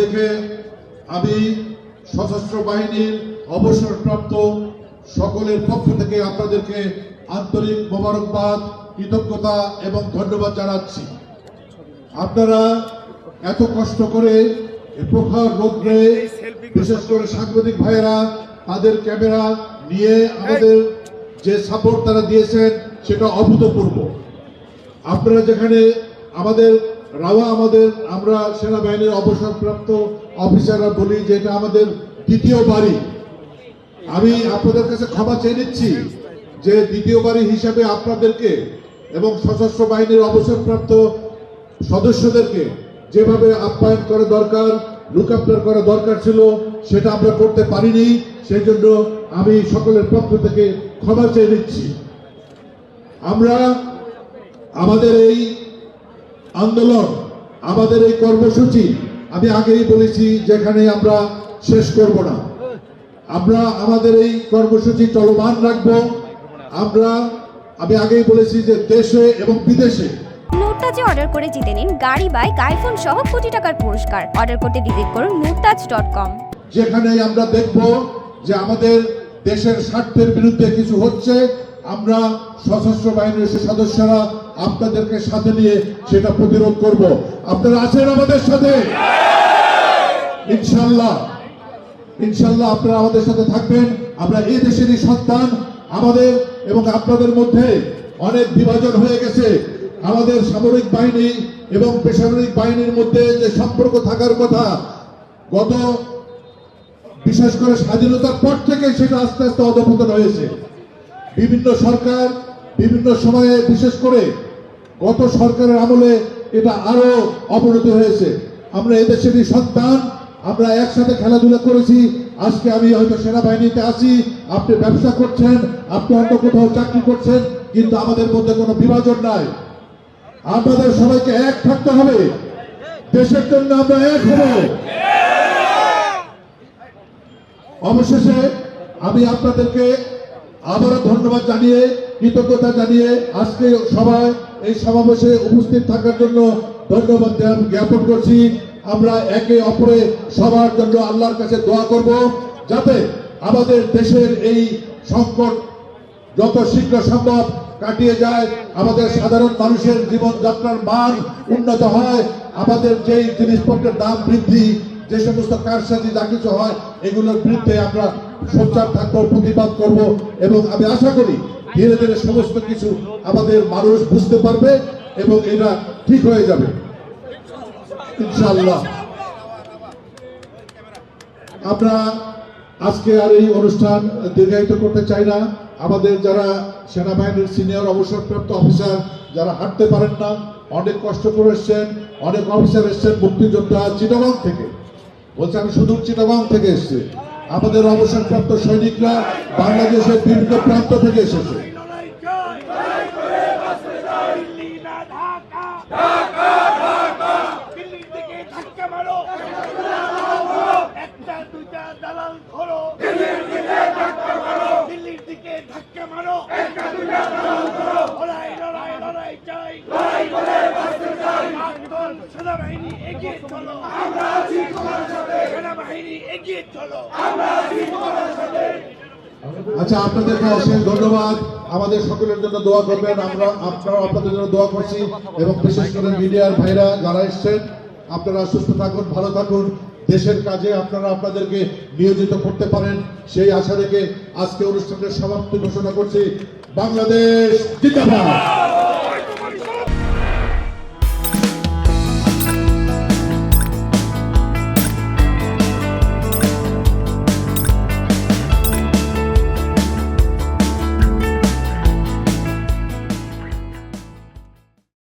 দেখে আমি সশস্ত্র বাহিনীর অবসরপ্রাপ্ত সকলের পক্ষ থেকে আপনাদেরকে আন্তরিক মোবারকবাদ, কৃতজ্ঞতা এবং ধন্যবাদ জানাচ্ছি। আপনারা এত কষ্ট করে প্রখর রৌদ্রে, বিশেষ করে সাংবাদিক ভাইয়েরা তাদের ক্যামেরা নিয়ে আমাদের যে সাপোর্ট তারা দিয়েছেন সেটা অভূতপূর্ব। আপনারা যেখানে আমরা সেনাবাহিনীর অবসরপ্রাপ্ত অফিসাররা বলি যে এটা আমাদের দ্বিতীয় বাড়ি। আমি আপনাদের কাছে ক্ষমা চেয়ে নিচ্ছি যে দ্বিতীয় বাড়ি হিসাবে আপনাদেরকে এবং সশস্ত্র বাহিনীর অবসরপ্রাপ্ত সদস্যদেরকে যেভাবে আপ্যায়ন করা দরকার, লুক আফটার করা দরকার ছিল সেটা আমরা করতে পারিনি। সেই জন্য আমি সকলের পক্ষ থেকে ক্ষমা চেয়ে নিচ্ছি। আমরা আমাদের এই আন্দোলন, আমাদের এই কর্মসূচি আমি আগেই বলেছি যেখানে আমরা শেষ করব না। আমরা আমাদের এই কর্মসূচি চলমান রাখবো। আমি আগেই বলেছি যে দেশে এবং বিদেশে মুরতাজে অর্ডার করে জিতে নিন গাড়ি, বাইক, আইফোন সহ কোটি টাকার পুরস্কার। অর্ডার করতে ভিজিট করুন murtaj.com। যেখানে আমরা দেখব যে আমাদের দেশের স্বার্থের বিরুদ্ধে কিছু হচ্ছে, আমরা সশস্ত্র বাহিনীর সদস্যরা আপনাদেরকে সাথে নিয়ে সেটা প্রতিরোধ করব। আপনারা আছেন আমাদের সাথে? ইনশাআল্লাহ আপনারা আমাদের সাথে থাকবেন। আমরা এই দেশেরই সন্তান। আমাদের এবং আপনাদের মধ্যে অনেক বিভাজন হয়ে গেছে। আমাদের সামরিক বাহিনী এবং বেসামরিক বাহিনীর মধ্যে যে সম্পর্ক থাকার কথা, বিশেষ করে স্বাধীনতার পর থেকে সেটা আস্তে আস্তে অধঃপতন হয়েছে। বিভিন্ন সরকার বিভিন্ন সময়ে, বিশেষ করে গত সরকারের আমলে এটা আরো অবনতি হয়েছে। আমরা এদেশেরই সন্তান, আমরা একসাথে খেলাধুলা করেছি। আজকে আমি হয়তো সেনাবাহিনীতে আছি, আপনি ব্যবসা করছেন, আপনি অন্য কোথাও চাকরি করছেন, কিন্তু আমাদের মধ্যে কোনো বিভাজন নাই। আমাদের সবাইকে এক থাকতে হবে, দেশের জন্য আমরা এক হব। অবশেষে আমি আপনাদেরকে আবারও ধন্যবাদ জানিয়ে, কৃতজ্ঞতা জানিয়ে আজকে সবাই এই সমাবেশে উপস্থিত থাকার জন্য ধন্যবাদ জ্ঞাপন করছি। আমরা একে অপরে সবার জন্য আল্লাহর কাছে দোয়া করব যাতে আমাদের দেশের এই সংকট যত শীঘ্র সম্ভব কাটিয়ে যায়, আমাদের সাধারণ মানুষের জীবনযাত্রার মান উন্নত হয়, আমাদের যেই জিনিসপত্রের দাম বৃদ্ধি, যে সমস্ত কারসাজি যা কিছু হয় এগুলোর বিরুদ্ধে আমরা সোচ্চার থাকবো, প্রতিবাদ করব এবং আমি আশা করি ধীরে ধীরে সমস্ত কিছু আমাদের মানুষ বুঝতে পারবে এবং এটা ঠিক হয়ে যাবে ইনশাআল্লাহ। আমরা আজকে আর এই অনুষ্ঠান দীর্ঘায়িত করতে চাই না। আমাদের যারা সেনাবাহিনীর সিনিয়র অবসরপ্রাপ্ত অফিসার যারা হাঁটতে পারেন না, অনেক কষ্ট করে এসছেন, অনেক অফিসার এসছেন মুক্তিযোদ্ধা চিটাগং থেকে, বলছে আমি শুধু চিটাগং থেকে এসছি। আমাদের অবসরপ্রাপ্ত সৈনিকরা বাংলাদেশের বিভিন্ন প্রান্ত থেকে এসেছে। সেনাবাহিনী এগিয়ে চলো, আমরা আছি তোমার সাথে। সেনাবাহিনী এগিয়ে চলো, আমরা আছি তোমার সাথে। আচ্ছা, আপনাদেরকে অশেষ ধন্যবাদ। আমাদের সকলের জন্য দোয়া করবেন। আপনারা আপনাদের জন্য দোয়া করছি এবং বিশেষ করে মিডিয়ার ভাইরা যারা এসছেন, আপনারা সুস্থ থাকুন, ভালো থাকুন, দেশের কাজে আপনারা আপনাদেরকে নিয়োজিত করতে পারেন সেই আশা রেখে আজকে অনুষ্ঠানের সমাপ্তি ঘোষণা করছি। বাংলাদেশ জিন্দাবাদ।